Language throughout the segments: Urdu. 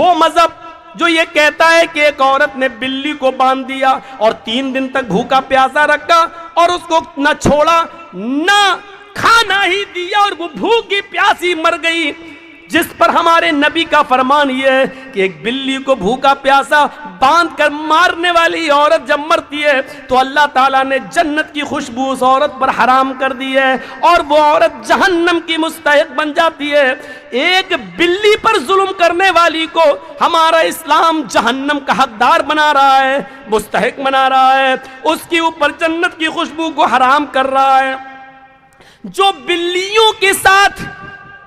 وہ مذہب جو یہ کہتا ہے کہ ایک عورت نے بلی کو باندھ دیا اور 3 دن تک بھوکا پیاسا رکھا اور اس کو نہ چھوڑا نہ کھانا ہی دیا اور وہ بھوکی پیاسی مر گئی، جس پر ہمارے نبی کا فرمان یہ ہے کہ ایک بلی کو بھوکا پیاسا باندھ کر مارنے والی عورت جب مرتی ہے تو اللہ تعالیٰ نے جنت کی خوشبو اس عورت پر حرام کر دی ہے اور وہ عورت جہنم کی مستحق بن جاتی ہے۔ ایک بلی پر ظلم کرنے والی کو ہمارا اسلام جہنم کا حقدار بنا رہا ہے، مستحق بنا رہا ہے، اس کے اوپر جنت کی خوشبو کو حرام کر رہا ہے۔ جو بلیوں کے ساتھ،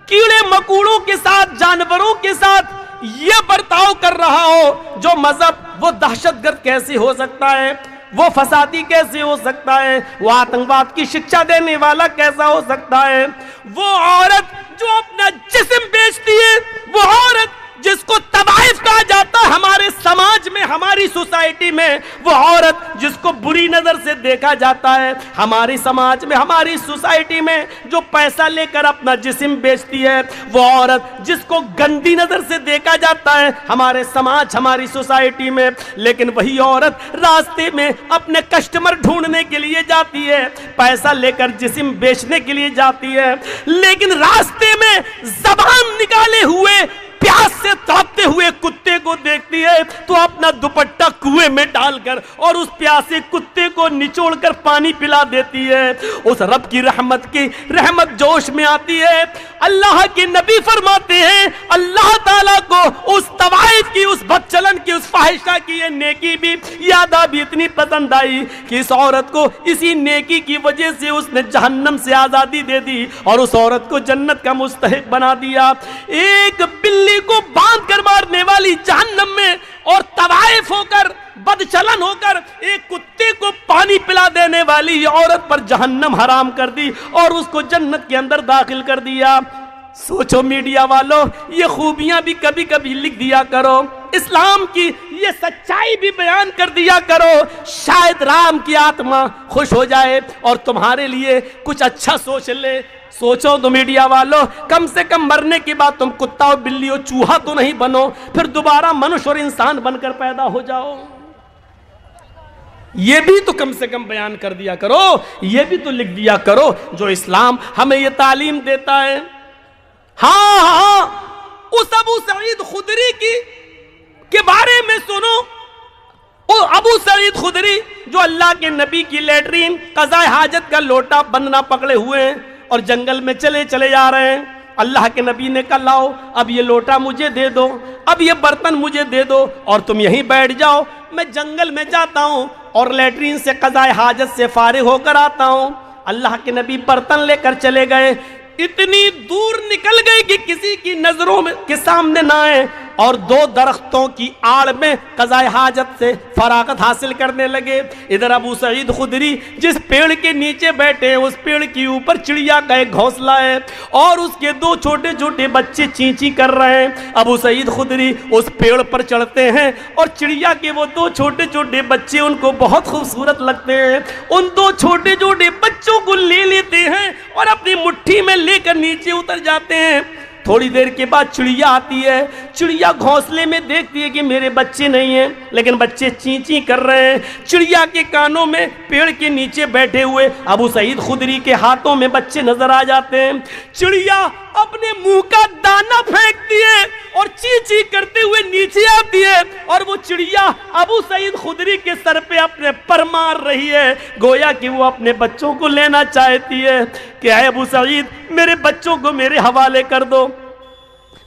کیڑے مکوڑوں کے ساتھ، جانوروں کے ساتھ یہ برتاؤ کر رہا ہو، جو مذہب وہ دہشت گرد کیسے ہو سکتا ہے، وہ فسادی کیسے ہو سکتا ہے، وہ آتنکواد کی شکشا دینے والا کیسا ہو سکتا ہے؟ وہ عورت جو اپنا جسم بیچتی ہے، وہ عورت جس کو طوائف کہا جاتا ہے ہمارے سماج میں، ہماری سوسائٹی میں، وہ عورت جس کو بری نظر سے دیکھا جاتا ہے ہماری سماج میں، ہماری سوسائٹی میں، جو پیسہ لے کر اپنا جسم بیچتی ہے، وہ عورت جس کو گندی نظر سے دیکھا جاتا ہے ہمارے سماج، ہماری سوسائٹی میں، لیکن وہی عورت راستے میں اپنے کسٹمر ڈھونڈنے کے لیے جاتی ہے، پیسہ لے کر جسم بیچنے کے لیے جاتی ہے، لیکن راستے میں زبان نکالے ہوئے پیاس سے تڑپتے ہوئے کتے کو دیکھتی ہے تو اپنا دوپٹہ کنویں میں ڈال کر اور اس پیاسے کتے کو نچوڑ کر پانی پلا دیتی ہے۔ اس رب کی رحمت جوش میں آتی ہے۔ اللہ کے نبی فرماتے ہیں اللہ تعالیٰ کو اس طوائف کی، اس بدچلن کی، اس فاحشہ کی یہ نیکی بھی یادہ بھی اتنی پسند آئی کہ اس عورت کو اسی نیکی کی وجہ سے اس نے جہنم سے آزادی دے دی اور اس عورت کو جنت کا مستحق بنا دیا۔ ایک بلی کو باندھ کر مارنے والی جہنم میں، اور طوائف ہو کر، بدچلن ہو کر ایک کتے کو پانی پلا دینے والی عورت پر جہنم حرام کر دی اور اس کو جنت کے اندر داخل کر دیا۔ سوچو میڈیا والو، یہ خوبیاں بھی کبھی کبھی لکھ دیا کرو، اسلام کی یہ سچائی بھی بیان کر دیا کرو، شاید رام کی آتما خوش ہو جائے اور تمہارے لیے کچھ اچھا سوچ لے۔ سوچو تو میڈیا والو، کم سے کم مرنے کے بعد تم کتا اور بلی اور چوہا تو نہیں بنو، پھر دوبارہ منش اور انسان بن کر پیدا ہو جاؤ۔ یہ بھی تو کم سے کم بیان کر دیا کرو، یہ بھی تو لکھ دیا کرو جو اسلام ہمیں یہ تعلیم دیتا ہے۔ ہاں اس ابو سعید خدری کے بارے میں سنو۔ ابو سعید خدری جو اللہ کے نبی کی لیٹرین قضاء حاجت کا لوٹا بندنا پکڑے ہوئے ہیں اور جنگل میں چلے جا رہے ہیں، اللہ کے نبی نے کہا لاؤ اب یہ لوٹا مجھے دے دو، اب یہ برتن مجھے دے دو اور تم یہیں بیٹھ جاؤ، میں جنگل میں جاتا ہوں اور لیٹرین سے قضاء حاجت سے فارغ ہو کر آتا ہوں۔ اللہ کے نبی برتن لے کر چلے گئے، اتنی دور نکل گئے کہ کسی کی نظروں کے سامنے نہ آئے اور 2 درختوں کی آڑ میں قضاء حاجت سے فراغت حاصل کرنے لگے۔ ادھر ابو سعید خدری جس پیڑ کے نیچے بیٹھے ہیں، اس پیڑ کے اوپر چڑیا کا ایک گھونسلہ ہے اور اس کے 2 چھوٹے چھوٹے بچے چینچی کر رہے ہیں۔ ابو سعید خدری اس پیڑ پر چڑھتے ہیں اور چڑیا کے وہ 2 چھوٹے چھوٹے بچے ان کو بہت خوبصورت لگتے ہیں، ان 2 چھوٹے چھوٹے بچوں کو لے لیتے ہیں اور اپنی مٹھی میں لے کر نیچے اتر جاتے ہیں۔ تھوڑی دیر کے بعد چڑیا آتی ہے، چڑیا گھونسلے میں دیکھتی ہے کہ میرے بچے نہیں ہیں، لیکن بچے چین کر رہے ہیں۔ چڑیا کے کانوں میں پیڑ کے نیچے بیٹھے ہوئے ابو سعید خدری کے ہاتھوں میں بچے نظر آ جاتے ہیں۔ چڑیا اپنے منہ کا دانا پھینکتی ہے اور چی کرتے ہوئے نیچے آتی ہے اور وہ چڑیا ابو سعید خدری کے سر پہ اپنے پر مار رہی ہے، گویا کہ وہ اپنے بچوں کو لینا چاہتی ہے کہ اے ابو سعید میرے بچوں کو میرے حوالے کر دو،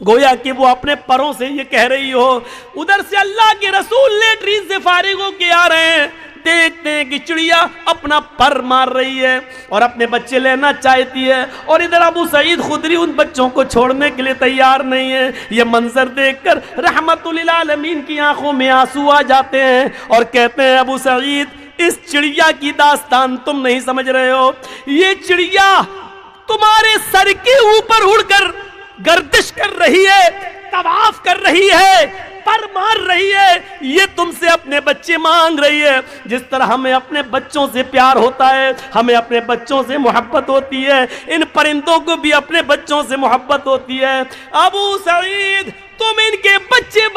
گویا کہ وہ اپنے پروں سے یہ کہہ رہی ہو۔ ادھر سے اللہ کے رسول لیٹرین سے فارغ ہو کے آ رہے ہیں، دیکھتے ہیں کہ چڑیا اپنا پر مار رہی ہے اور اپنے بچے لینا چاہتی ہے اور ادھر ابو سعید خدری ان بچوں کو چھوڑنے کے لیے تیار نہیں ہے۔ یہ منظر دیکھ کر رحمت للعالمین کی آنکھوں میں آنسو آ جاتے ہیں اور کہتے ہیں ابو سعید اس چڑیا کی داستان تم نہیں سمجھ رہے ہو، یہ چڑیا تمہارے سر کے اوپر اڑ کر گردش کر رہی ہے، طواف کر رہی ہے، پر مار رہی ہے، یہ تم سے اپنے بچے مانگ رہی ہے۔ جس طرح ہمیں اپنے بچوں سے پیار ہوتا ہے، ہمیں اپنے بچوں سے محبت ہوتی ہے، ان پرندوں کو بھی اپنے بچوں سے محبت ہوتی ہے۔ ابو سعید تم ان کے بچے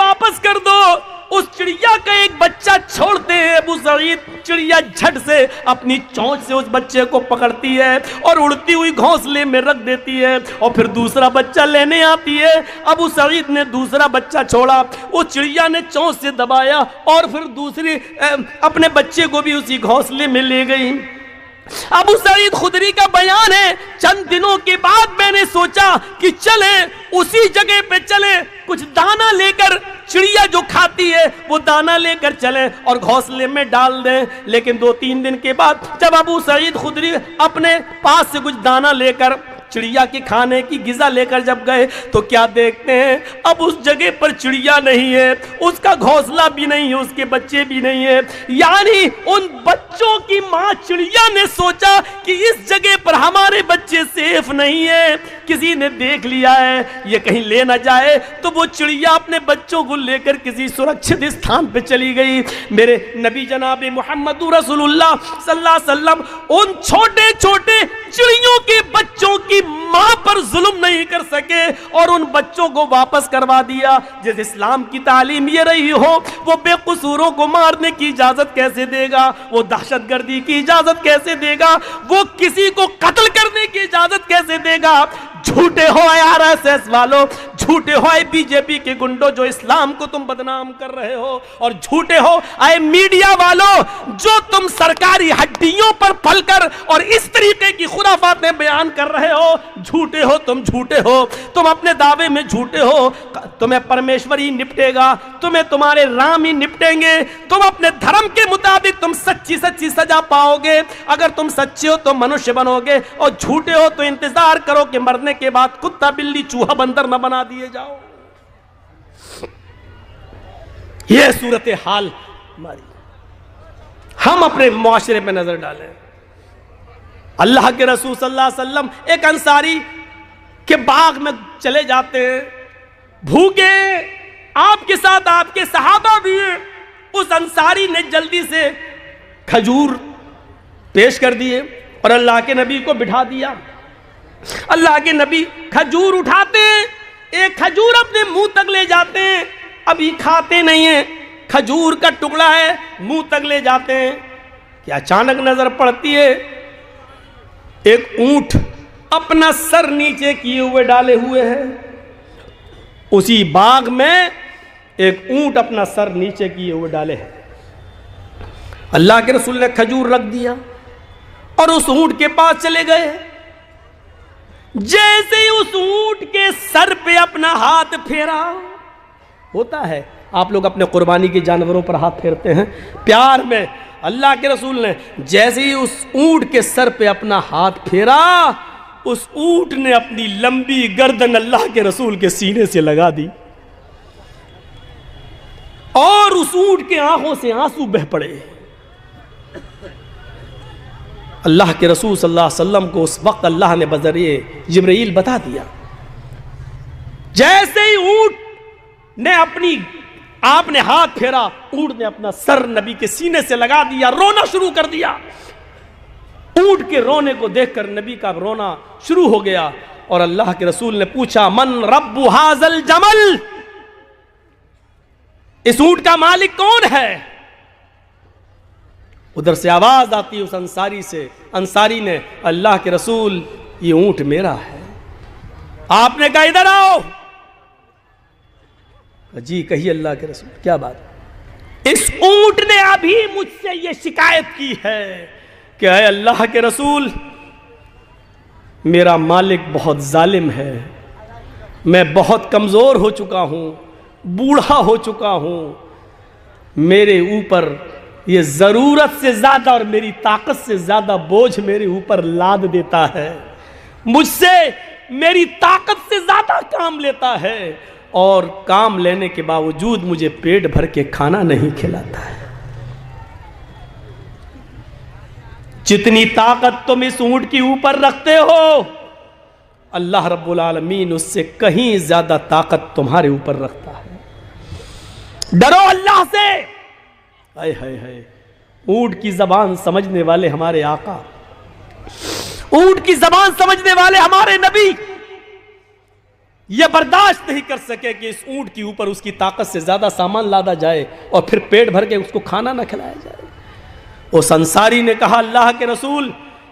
چھوڑتے ہیں ابو سعید، چڑیا جھٹ سے اپنی چونچ سے اس بچے کو پکڑتی ہے اور اڑتی ہوئی گھونسلے میں رکھ دیتی ہے، اور پھر دوسرا بچہ لینے آتی ہے۔ ابو سعید نے دوسرا بچہ چھوڑا، وہ چڑیا نے چونچ سے دبایا اور پھر دوسری اپنے بچے کو بھی اسی گھونسلے میں لے گئی۔ ابو سعید خدری کا بیان ہے، چند دنوں کے بعد میں نے سوچا کہ چلیں اسی جگہ پہ چلیں، کچھ دانا لے کر، چڑیا جو کھاتی ہے وہ دانا لے کر چلیں اور گھونسلے میں ڈال دیں۔ لیکن 2-3 دن کے بعد جب ابو سعید خدری اپنے پاس سے کچھ دانا لے کر، چڑیا کی کھانے کی غذا لے کر جب گئے تو کیا دیکھتے ہیں، اب اس جگہ پر چڑیا نہیں ہے، اس کا گھونسلہ بھی نہیں ہے، اس کے بچے بھی نہیں ہے۔ یعنی ان بچوں کی ماں چڑیا نے سوچا کہ اس جگہ پر ہمارے بچے سیف نہیں ہے، کسی نے دیکھ لیا ہے، یہ کہیں لے نہ جائے، تو وہ چڑیا اپنے بچوں کو لے کر کسی سرکشت استھان پہ چلی گئی۔ میرے نبی جناب محمد رسول اللہ صلی اللہ علیہ وسلم ان چھوٹے چھوٹے چڑیوں کے بچوں کی ماں پر ظلم نہیں کر سکے اور ان بچوں کو واپس کروا دیا۔ جس اسلام کی تعلیم یہ رہی ہو، وہ بے قصوروں کو مارنے کی اجازت کیسے دے گا، وہ دہشت گردی کی اجازت کیسے دے گا، وہ کسی کو قتل کرنے کی اجازت کیسے دے گا؟ جھوٹے ہو RSS والو، جھوٹے ہو بی جے پی کے گنڈو جو اسلام کو تم بدنام کر رہے ہو، اور جھوٹے ہو اے میڈیا والو جو تم سرکاری ہڈیوں پر پل کر اور اس طریقے کی خرافاتیں بیان کر رہے ہو۔ جھوٹے ہو تم، جھوٹے ہو تم، اپنے دعوے میں جھوٹے ہو۔ تمہیں پرمیشور ہی نپٹے گا، تمہیں تمہارے رام ہی نپٹیں گے، تم اپنے دھرم کے مطابق تم سچی سزا پاؤ گے۔ اگر تم سچے ہو تو منشیہ بنو گے، اور جھوٹے ہو تو انتظار کرو کہ مرنے کے بعد کتا بلی چوہا بندر نہ بنا دیے جاؤ۔ یہ صورتحال ہماری، ہم اپنے معاشرے پہ نظر ڈالیں۔ اللہ کے رسول صلی اللہ علیہ وسلم ایک انصاری کے باغ میں چلے جاتے ہیں، بھوکے، آپ کے ساتھ آپ کے صحابہ بھی ہیں۔ اس انصاری نے جلدی سے کھجور پیش کر دیے اور اللہ کے نبی کو بٹھا دیا۔ اللہ کے نبی کھجور اٹھاتے ہیں، ایک کھجور اپنے منہ تک لے جاتے ہیں، ابھی کھاتے نہیں ہیں، کھجور کا ٹکڑا ہے، منہ تک لے جاتے ہیں کہ اچانک نظر پڑتی ہے ایک اونٹ اپنا سر نیچے کیے ہوئے ڈالے ہوئے ہے۔ اسی باغ میں ایک اونٹ اپنا سر نیچے کیے ہوئے ڈالے ہے۔ اللہ کے رسول نے کھجور رکھ دیا اور اس اونٹ کے پاس چلے گئے۔ جیسے ہی اس اونٹ کے سر پہ اپنا ہاتھ پھیرا، ہوتا ہے آپ لوگ اپنے قربانی کے جانوروں پر ہاتھ پھیرتے ہیں پیار میں، اللہ کے رسول نے جیسے ہی اس اونٹ کے سر پہ اپنا ہاتھ پھیرا، اس اونٹ نے اپنی لمبی گردن اللہ کے رسول کے سینے سے لگا دی اور اس اونٹ کے آنکھوں سے آنسو بہ پڑے۔ اللہ کے رسول صلی اللہ علیہ وسلم کو اس وقت اللہ نے بذریعہ جبرائیل بتا دیا۔ جیسے ہی اونٹ نے آپ نے ہاتھ پھیرا، اونٹ نے اپنا سر نبی کے سینے سے لگا دیا، رونا شروع کر دیا۔ اونٹ کے رونے کو دیکھ کر نبی کا رونا شروع ہو گیا اور اللہ کے رسول نے پوچھا، من رب ھذا الجمل، اس اونٹ کا مالک کون ہے؟ ادھر سے آواز آتی ہے اس انصاری سے، انصاری نے، اللہ کے رسول یہ اونٹ میرا ہے۔ آپ نے کہا ادھر آؤ۔ جی کہیے اللہ کے رسول، کیا بات؟ اس اونٹ نے ابھی مجھ سے یہ شکایت کی ہے کہ اے اللہ کے رسول، میرا مالک بہت ظالم ہے، میں بہت کمزور ہو چکا ہوں، بوڑھا ہو چکا ہوں، میرے اوپر یہ ضرورت سے زیادہ اور میری طاقت سے زیادہ بوجھ میرے اوپر لاد دیتا ہے، مجھ سے میری طاقت سے زیادہ کام لیتا ہے اور کام لینے کے باوجود مجھے پیٹ بھر کے کھانا نہیں کھلاتا ہے۔ جتنی طاقت تم اس اونٹ کے اوپر رکھتے ہو، اللہ رب العالمین اس سے کہیں زیادہ طاقت تمہارے اوپر رکھتا ہے۔ ڈرو اللہ سے۔ ہائے ہائے ہائے، اونٹ کی زبان سمجھنے والے ہمارے آقا، اونٹ کی زبان سمجھنے والے ہمارے نبی، یہ برداشت نہیں کر سکے کہ اس اونٹ کے اوپر اس کی طاقت سے زیادہ سامان لادا جائے اور پھر پیٹ بھر کے اس کو کھانا نہ کھلایا جائے۔ اس انصاری نے کہا اللہ کے رسول،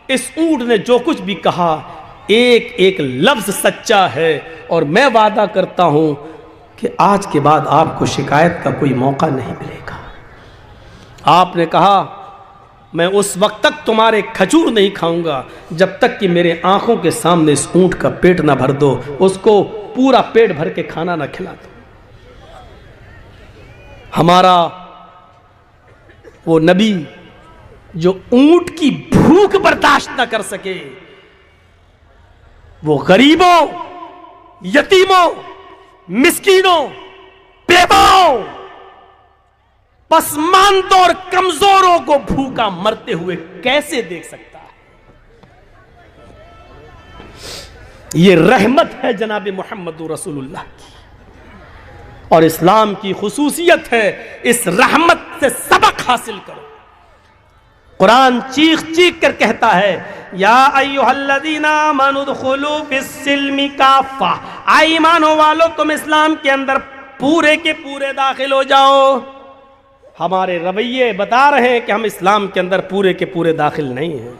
اس اونٹ نے جو کچھ بھی کہا ایک ایک لفظ سچا ہے، اور میں وعدہ کرتا ہوں کہ آج کے بعد آپ کو شکایت کا کوئی موقع نہیں ملے گا۔ آپ نے کہا میں اس وقت تک تمہارے کھجور نہیں کھاؤں گا جب تک کہ میرے آنکھوں کے سامنے اس اونٹ کا پیٹ نہ بھر دو، اس کو پورا پیٹ بھر کے کھانا نہ کھلا دو۔ ہمارا وہ نبی جو اونٹ کی بھوک برداشت نہ کر سکے، وہ غریبوں، یتیموں، مسکینوں، بیواؤں، پسماندوں اور کمزوروں کو بھوکا مرتے ہوئے کیسے دیکھ سکتا ہے؟ یہ رحمت ہے جناب محمد رسول اللہ کی، اور اسلام کی خصوصیت ہے اس رحمت سے سبق حاصل کرو۔ قرآن چیخ چیخ کر کہتا ہے یا ایھا الذین آمنوا ادخلوا فی السلم کافہ، اے ایمانوں والو تم اسلام کے اندر پورے کے پورے داخل ہو جاؤ۔ ہمارے رویے بتا رہے ہیں کہ ہم اسلام کے اندر پورے کے پورے داخل نہیں ہیں۔